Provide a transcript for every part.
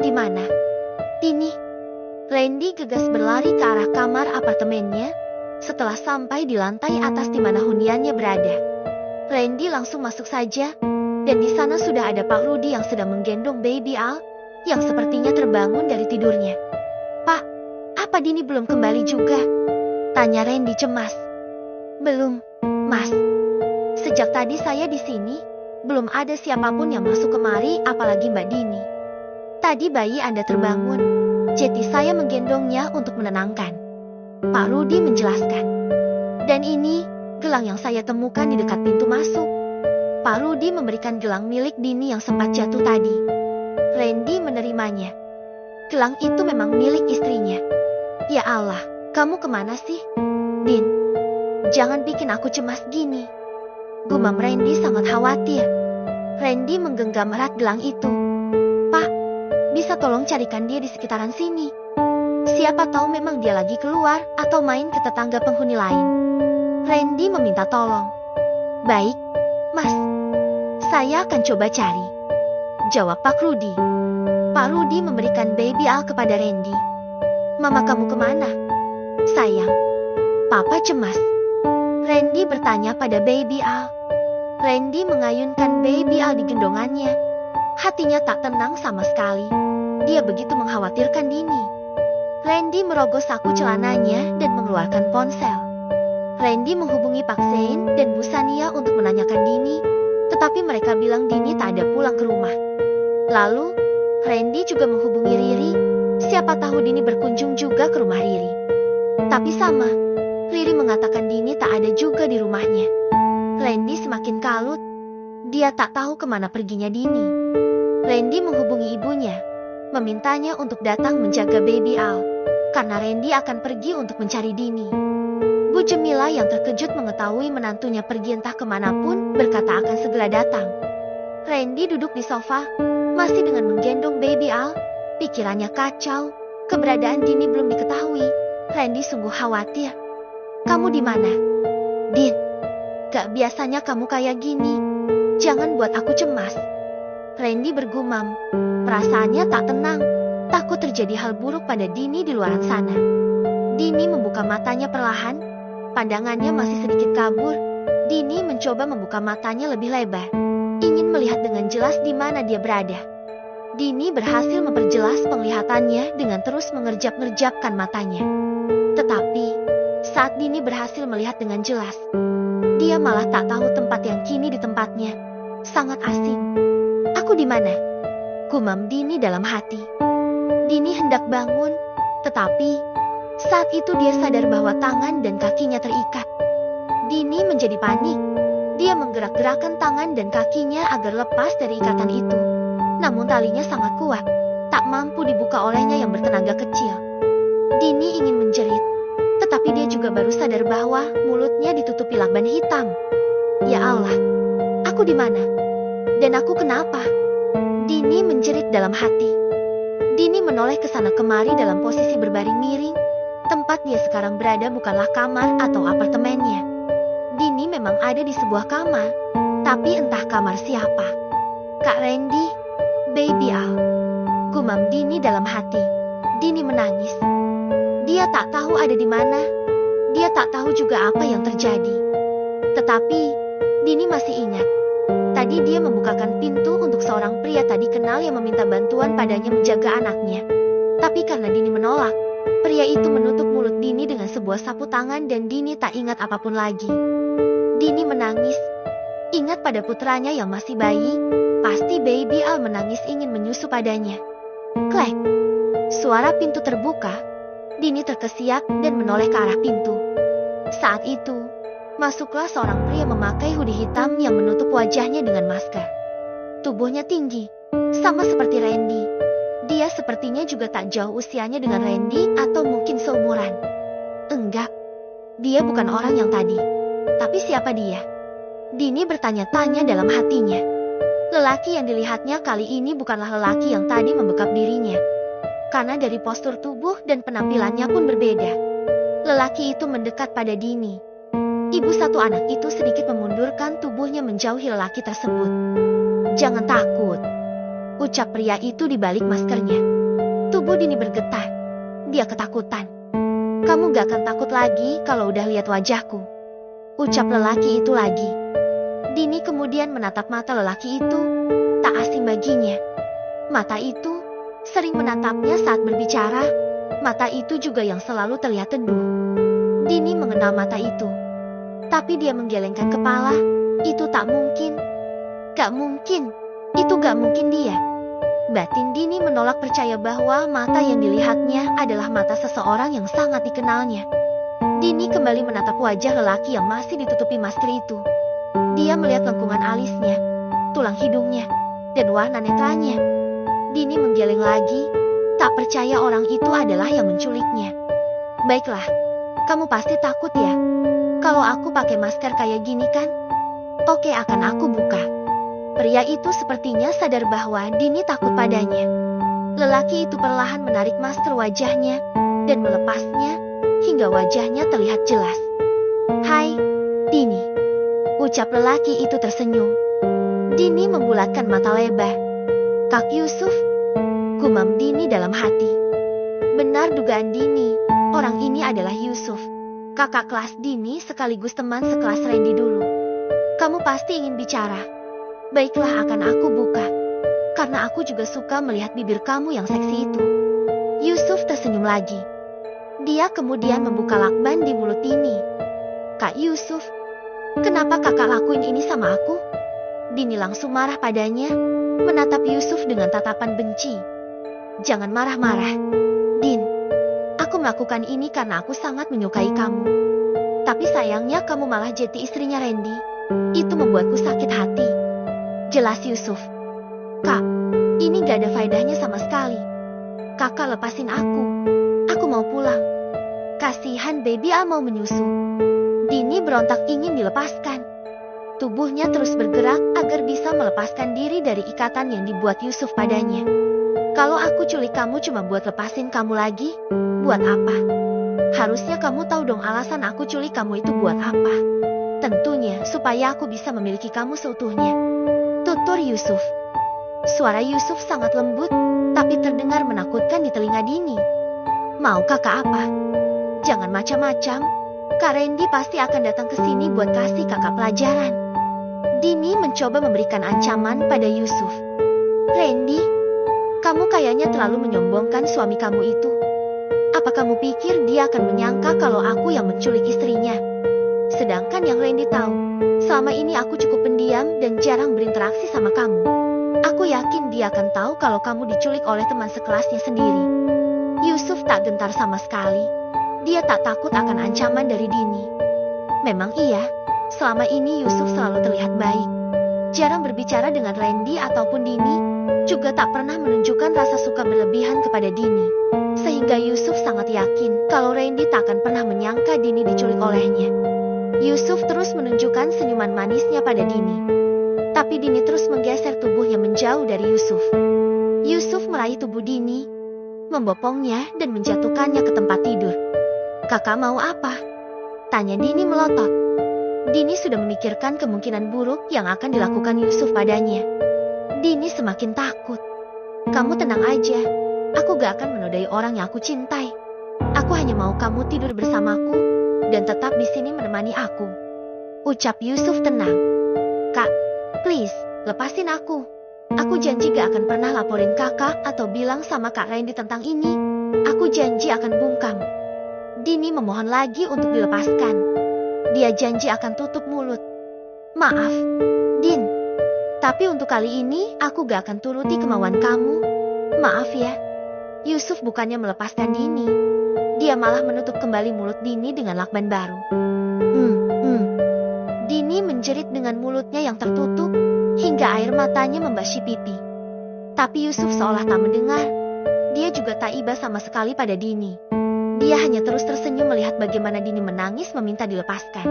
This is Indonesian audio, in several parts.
di mana? Dini. Randy gegas berlari ke arah kamar apartemennya. Setelah sampai di lantai atas di mana huniannya berada, Randy langsung masuk saja. Dan di sana sudah ada Pak Rudy yang sedang menggendong baby Al, yang sepertinya terbangun dari tidurnya. "Pak, apa Dini belum kembali juga?" tanya Randy cemas. "Belum, Mas. Sejak tadi saya di sini, belum ada siapapun yang masuk kemari apalagi Mbak Dini. Tadi bayi Anda terbangun, jadi saya menggendongnya untuk menenangkan," Pak Rudy menjelaskan. "Dan ini gelang yang saya temukan di dekat pintu masuk." Pak Rudy memberikan gelang milik Dini yang sempat jatuh tadi. Randy menerimanya. Gelang itu memang milik istrinya. "Ya Allah, kamu kemana sih, Din? Jangan bikin aku cemas gini," gumam Randy sangat khawatir. Randy menggenggam erat gelang itu. "Pak, bisa tolong carikan dia di sekitaran sini. Siapa tahu memang dia lagi keluar atau main ke tetangga penghuni lain." Randy meminta tolong. "Baik, Mas. Saya akan coba cari," jawab Pak Rudy. Pak Rudy memberikan baby Al kepada Randy. "Mama kamu kemana, sayang? Papa cemas," Randy bertanya pada baby Al. Randy mengayunkan baby Al di gendongannya. Hatinya tak tenang sama sekali. Dia begitu mengkhawatirkan Dini. Randy merogoh saku celananya dan mengeluarkan ponsel. Randy menghubungi Pak Zain dan Bu Sania untuk menanyakan Dini, tetapi mereka bilang Dini tak ada pulang ke rumah. Lalu, Randy juga menghubungi Riri, siapa tahu Dini berkunjung juga ke rumah Riri. Tapi sama, Riri mengatakan Dini tak ada juga di rumahnya. Randy semakin kalut, dia tak tahu kemana perginya Dini. Randy menghubungi ibunya, memintanya untuk datang menjaga baby Al, karena Randy akan pergi untuk mencari Dini. Bu Jemila yang terkejut mengetahui menantunya pergi entah kemanapun berkata akan segera datang. Randy duduk di sofa, masih dengan menggendong baby Al. Pikirannya kacau, keberadaan Dini belum diketahui. Randy sungguh khawatir. "Kamu di mana, Din? Gak biasanya kamu kayak gini. Jangan buat aku cemas," Randy bergumam. Perasaannya tak tenang, takut terjadi hal buruk pada Dini di luaran sana. Dini membuka matanya perlahan. Pandangannya masih sedikit kabur. Dini mencoba membuka matanya lebih lebar, ingin melihat dengan jelas di mana dia berada. Dini berhasil memperjelas penglihatannya dengan terus mengerjap-ngerjapkan matanya. Tetapi, saat Dini berhasil melihat dengan jelas, dia malah tak tahu tempat yang kini di tempatnya. Sangat asing. "Aku di mana?" gumam Dini dalam hati. Dini hendak bangun, tetapi saat itu dia sadar bahwa tangan dan kakinya terikat. Dini menjadi panik. Dia menggerak-gerakkan tangan dan kakinya agar lepas dari ikatan itu. Namun talinya sangat kuat, tak mampu dibuka olehnya yang bertenaga kecil. Dini ingin menjerit, tetapi dia juga baru sadar bahwa mulutnya ditutupi lakban hitam. "Ya Allah, aku di mana? Dan aku kenapa?" Dini menjerit dalam hati. Dini menoleh ke sana kemari dalam posisi berbaring miring. Tempat dia sekarang berada bukanlah kamar atau apartemennya. Dini memang ada di sebuah kamar, tapi entah kamar siapa. "Kak Randy, baby Al," gumam Dini dalam hati. Dini menangis. Dia tak tahu ada di mana. Dia tak tahu juga apa yang terjadi. Tetapi, Dini masih ingat. Tadi dia membukakan pintu untuk seorang pria tadi kenal yang meminta bantuan padanya menjaga anaknya. Tapi karena Dini menolak, pria itu menutup mulut Dini dengan sebuah sapu tangan dan Dini tak ingat apapun lagi. Dini menangis. Ingat pada putranya yang masih bayi, pasti baby Al menangis ingin menyusu padanya. Klek. Suara pintu terbuka. Dini terkesiap dan menoleh ke arah pintu. Saat itu, masuklah seorang pria memakai hoodie hitam yang menutup wajahnya dengan masker. Tubuhnya tinggi, sama seperti Randy. Dia sepertinya juga tak jauh usianya dengan Randy atau mungkin seumuran. Enggak, dia bukan orang yang tadi. Tapi siapa dia? Dini bertanya-tanya dalam hatinya. Lelaki yang dilihatnya kali ini bukanlah lelaki yang tadi membekap dirinya. Karena dari postur tubuh dan penampilannya pun berbeda. Lelaki itu mendekat pada Dini. Ibu satu anak itu sedikit memundurkan tubuhnya menjauhi lelaki tersebut. "Jangan takut," Ucap pria itu di balik maskernya. Tubuh Dini bergetar. Dia ketakutan. Kamu gak akan takut lagi kalau udah lihat wajahku. Ucap lelaki itu lagi. Dini kemudian menatap mata lelaki itu. Tak asing baginya. Mata itu sering menatapnya saat berbicara. Mata itu juga yang selalu terlihat teduh. Dini mengenal mata itu. Tapi dia menggelengkan kepala. Itu tak mungkin. Gak mungkin. Itu gak mungkin dia. Batin Dini menolak percaya bahwa mata yang dilihatnya adalah mata seseorang yang sangat dikenalnya. Dini kembali menatap wajah lelaki yang masih ditutupi masker itu. Dia melihat lengkungan alisnya, tulang hidungnya, dan warna netranya. Dini menggeleng lagi, tak percaya orang itu adalah yang menculiknya. Baiklah, kamu pasti takut ya? Kalau aku pakai masker kayak gini kan? Oke, akan aku buka. Pria itu sepertinya sadar bahwa Dini takut padanya. Lelaki itu perlahan menarik masker wajahnya dan melepasnya hingga wajahnya terlihat jelas. Hai, Dini. Ucap lelaki itu tersenyum. Dini membulatkan mata lebar. Kak Yusuf, gumam Dini dalam hati. Benar dugaan Dini, orang ini adalah Yusuf, kakak kelas Dini sekaligus teman sekelas Randy dulu. Kamu pasti ingin bicara. Baiklah, akan aku buka. Karena aku juga suka melihat bibir kamu yang seksi itu. Yusuf tersenyum lagi. Dia kemudian membuka lakban di mulut Dini. Kak Yusuf, kenapa kakak lakuin ini sama aku? Dini langsung marah padanya, menatap Yusuf dengan tatapan benci. Jangan marah-marah, Din. Aku melakukan ini karena aku sangat menyukai kamu. Tapi sayangnya kamu malah jadi istrinya Randy. Itu membuatku sakit hati. Jelas Yusuf. Kak, ini gak ada faedahnya sama sekali. Kakak lepasin aku. Aku mau pulang. Kasihan baby mau menyusu. Dini berontak ingin dilepaskan. Tubuhnya terus bergerak agar bisa melepaskan diri dari ikatan yang dibuat Yusuf padanya. Kalau aku culik kamu cuma buat lepasin kamu lagi, buat apa? Harusnya kamu tahu dong alasan aku culik kamu itu buat apa. Tentunya supaya aku bisa memiliki kamu seutuhnya. Tutur Yusuf. Suara Yusuf sangat lembut, tapi terdengar menakutkan di telinga Dini. Mau kakak apa? Jangan macam-macam. Kak Randy pasti akan datang ke sini buat kasih kakak pelajaran. Dini mencoba memberikan ancaman pada Yusuf. Randy, kamu kayaknya terlalu menyombongkan suami kamu itu. Apa kamu pikir dia akan menyangka kalau aku yang menculik istrinya? Sedangkan yang Randy tahu, selama ini aku cukup pendiam dan jarang berinteraksi sama kamu. Aku yakin dia akan tahu kalau kamu diculik oleh teman sekelasnya sendiri. Yusuf tak gentar sama sekali. Dia tak takut akan ancaman dari Dini. Memang iya, selama ini Yusuf selalu terlihat baik. Jarang berbicara dengan Randy ataupun Dini, juga tak pernah menunjukkan rasa suka berlebihan kepada Dini. Sehingga Yusuf sangat yakin kalau Randy tak akan pernah menyangka Dini diculik olehnya. Yusuf terus menunjukkan senyuman manisnya pada Dini. Tapi Dini terus menggeser tubuhnya menjauh dari Yusuf. Yusuf meraih tubuh Dini, membopongnya dan menjatuhkannya ke tempat tidur. Kakak mau apa? Tanya Dini melotot. Dini sudah memikirkan kemungkinan buruk yang akan dilakukan Yusuf padanya. Dini semakin takut. Kamu tenang aja. Aku gak akan menodai orang yang aku cintai. Aku hanya mau kamu tidur bersamaku dan tetap di sini menemani aku. Ucap Yusuf tenang. Kak, please, lepasin aku. Aku janji gak akan pernah laporin kakak atau bilang sama Kak Randy tentang ini. Aku janji akan bungkam. Dini memohon lagi untuk dilepaskan. Dia janji akan tutup mulut. Maaf, Din. Tapi untuk kali ini aku gak akan turuti kemauan kamu. Maaf ya. Yusuf bukannya melepaskan Dini. Dia malah menutup kembali mulut Dini dengan lakban baru. Dini menjerit dengan mulutnya yang tertutup hingga air matanya membasyi pipi. Tapi Yusuf seolah tak mendengar. Dia juga tak iba sama sekali pada Dini. Dia hanya terus tersenyum melihat bagaimana Dini menangis meminta dilepaskan.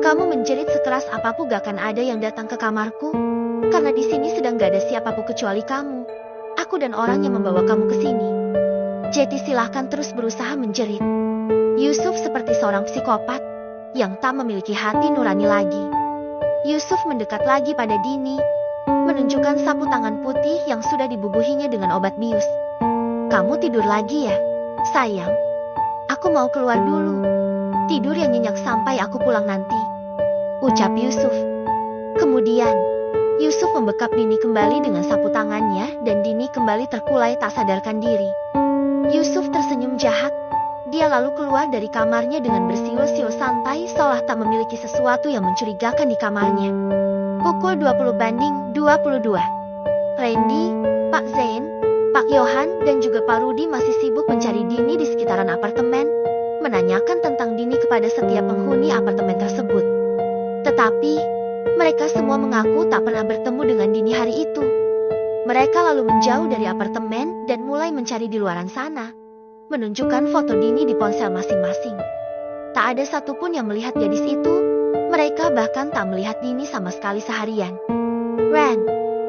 Kamu menjerit sekeras apapun gak akan ada yang datang ke kamarku. Karena di sini sedang gak ada siapapun kecuali kamu. Aku dan orang yang membawa kamu ke sini. Jadi silahkan terus berusaha menjerit. Yusuf seperti seorang psikopat yang tak memiliki hati nurani lagi. Yusuf mendekat lagi pada Dini, menunjukkan sapu tangan putih yang sudah dibubuhinya dengan obat bius. Kamu tidur lagi ya, sayang? Aku mau keluar dulu. Tidur yang nyenyak sampai aku pulang nanti, ucap Yusuf. Kemudian, Yusuf membekap Dini kembali dengan sapu tangannya dan Dini kembali terkulai tak sadarkan diri. Yusuf tersenyum jahat. Dia lalu keluar dari kamarnya dengan bersiul-siul santai seolah tak memiliki sesuatu yang mencurigakan di kamarnya. Pukul 20:22. Randy, Pak Zain, Pak Yohan dan juga Pak Rudi masih sibuk mencari Dini di sekitaran apartemen, menanyakan tentang Dini kepada setiap penghuni apartemen tersebut. Tetapi, mereka semua mengaku tak pernah bertemu dengan Dini hari itu. Mereka lalu menjauh dari apartemen dan mulai mencari di luaran sana, menunjukkan foto Dini di ponsel masing-masing. Tak ada satupun yang melihat gadis itu, mereka bahkan tak melihat Dini sama sekali seharian. Ren,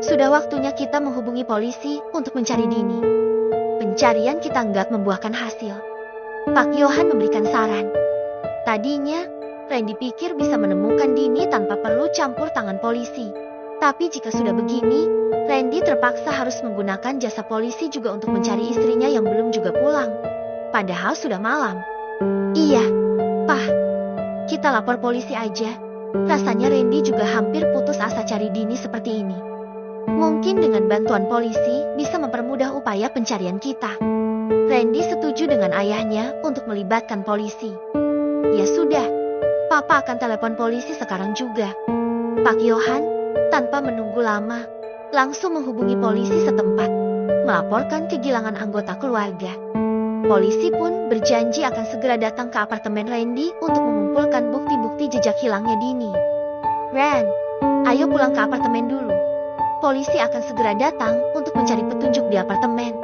sudah waktunya kita menghubungi polisi untuk mencari Dini. Pencarian kita nggak membuahkan hasil. Pak Yohan memberikan saran. Tadinya, Randy pikir bisa menemukan Dini tanpa perlu campur tangan polisi. Tapi jika sudah begini, Randy terpaksa harus menggunakan jasa polisi juga untuk mencari istrinya yang belum juga pulang. Padahal sudah malam. Iya, Pak. Kita lapor polisi aja. Rasanya Randy juga hampir putus asa cari Dini seperti ini. Mungkin dengan bantuan polisi bisa mempermudah upaya pencarian kita. Randy setuju dengan ayahnya untuk melibatkan polisi. Ya sudah, Papa akan telepon polisi sekarang juga. Pak Yohan, tanpa menunggu lama, langsung menghubungi polisi setempat, melaporkan kehilangan anggota keluarga. Polisi pun berjanji akan segera datang ke apartemen Randy untuk mengumpulkan bukti-bukti jejak hilangnya Dini. Ren, ayo pulang ke apartemen dulu. Polisi akan segera datang untuk mencari petunjuk di apartemen.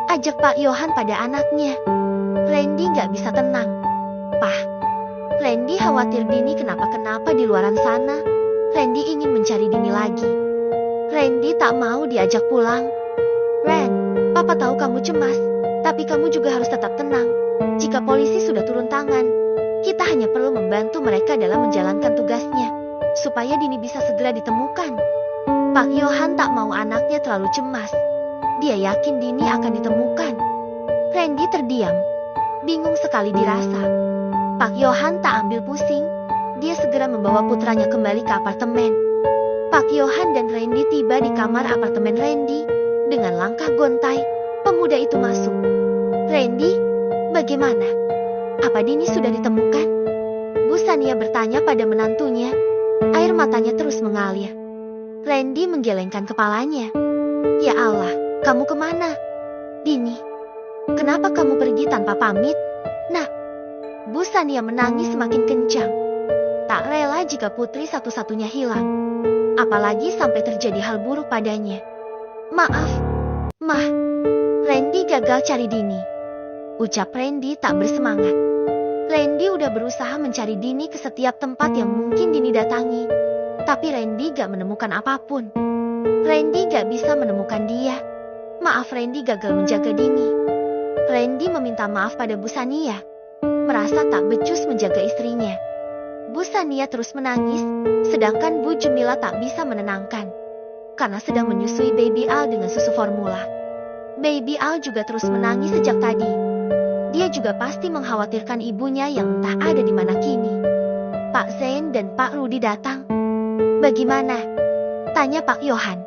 Ajak Pak Yohan pada anaknya. Randy gak bisa tenang. Pak, Randy khawatir Dini kenapa-kenapa di luaran sana. Randy ingin mencari Dini lagi. Randy tak mau diajak pulang. Ren, Papa tahu kamu cemas, tapi kamu juga harus tetap tenang. Jika polisi sudah turun tangan, kita hanya perlu membantu mereka dalam menjalankan tugasnya, supaya Dini bisa segera ditemukan. Pak Yohan tak mau anaknya terlalu cemas. Dia yakin Dini akan ditemukan. Randy terdiam, bingung sekali dirasa. Pak Yohan tak ambil pusing. Dia segera membawa putranya kembali ke apartemen. Pak Yohan dan Randy tiba di kamar apartemen Randy. Dengan langkah gontai, pemuda itu masuk. Randy, bagaimana? Apa Dini sudah ditemukan? Bu Sania bertanya pada menantunya. Air matanya terus mengalir. Randy menggelengkan kepalanya. Ya Allah, kamu kemana? Dini, kenapa kamu pergi tanpa pamit? Nah, Bu Sania menangis semakin kencang. Tak rela jika putri satu-satunya hilang. Apalagi sampai terjadi hal buruk padanya. Maaf, Mah. Randy gagal cari Dini. Ucap Randy tak bersemangat. Randy udah berusaha mencari Dini ke setiap tempat yang mungkin Dini datangi. Tapi Randy gak menemukan apapun. Randy gak bisa menemukan dia. Maaf, Randy gagal menjaga Dini. Randy meminta maaf pada Bu Sania. Merasa tak becus menjaga istrinya. Bu Sania terus menangis, sedangkan Bu Jumila tak bisa menenangkan. Karena sedang menyusui Baby Al dengan susu formula. Baby Al juga terus menangis sejak tadi. Dia juga pasti mengkhawatirkan ibunya yang entah ada di mana kini. Pak Zain dan Pak Rudi datang. Bagaimana? Tanya Pak Yohan.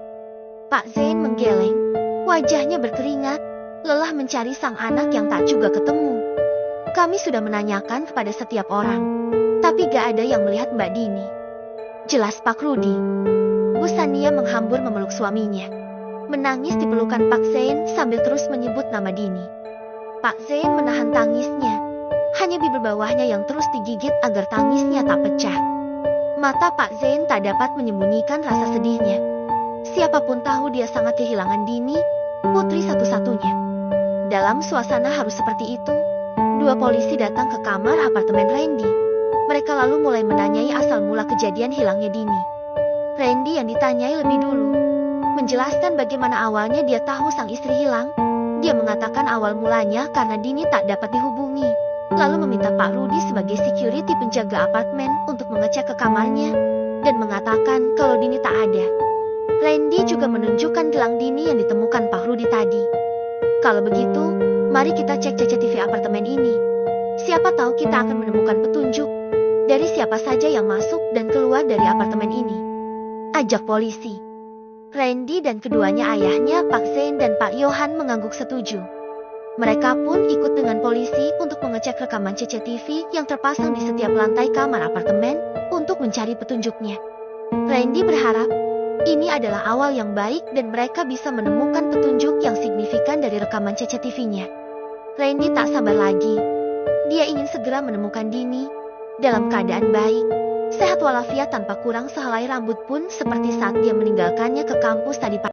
Pak Zain menggeleng, wajahnya berkeringat, lelah mencari sang anak yang tak juga ketemu. Kami sudah menanyakan kepada setiap orang, tapi gak ada yang melihat Mbak Dini. Jelas Pak Rudi. Bu Sania menghambur memeluk suaminya. Menangis di pelukan Pak Zain sambil terus menyebut nama Dini. Pak Zain menahan tangisnya. Hanya bibir bawahnya yang terus digigit agar tangisnya tak pecah. Mata Pak Zain tak dapat menyembunyikan rasa sedihnya. Siapapun tahu dia sangat kehilangan Dini, putri satu-satunya. Dalam suasana harus seperti itu, dua polisi datang ke kamar apartemen Randy. Mereka lalu mulai menanyai asal mula kejadian hilangnya Dini. Randy yang ditanyai lebih dulu, menjelaskan bagaimana awalnya dia tahu sang istri hilang. Dia mengatakan awal mulanya karena Dini tak dapat dihubungi. Lalu meminta Pak Rudi sebagai security penjaga apartemen untuk mengecek ke kamarnya dan mengatakan kalau Dini tak ada. Randy juga menunjukkan gelang Dini yang ditemukan Pak Rudi tadi. Kalau begitu, mari kita cek CCTV apartemen ini. Siapa tahu kita akan menemukan petunjuk dari siapa saja yang masuk dan keluar dari apartemen ini. Ajak polisi. Randy dan keduanya ayahnya Pak Zain dan Pak Yohan mengangguk setuju. Mereka pun ikut dengan polisi untuk mengecek rekaman CCTV yang terpasang di setiap lantai kamar apartemen untuk mencari petunjuknya. Randy berharap ini adalah awal yang baik dan mereka bisa menemukan petunjuk yang signifikan dari rekaman CCTV-nya. Randy tak sabar lagi. Dia ingin segera menemukan Dini dalam keadaan baik, sehat walafiat tanpa kurang sehelai rambut pun seperti saat dia meninggalkannya ke kampus tadi pagi.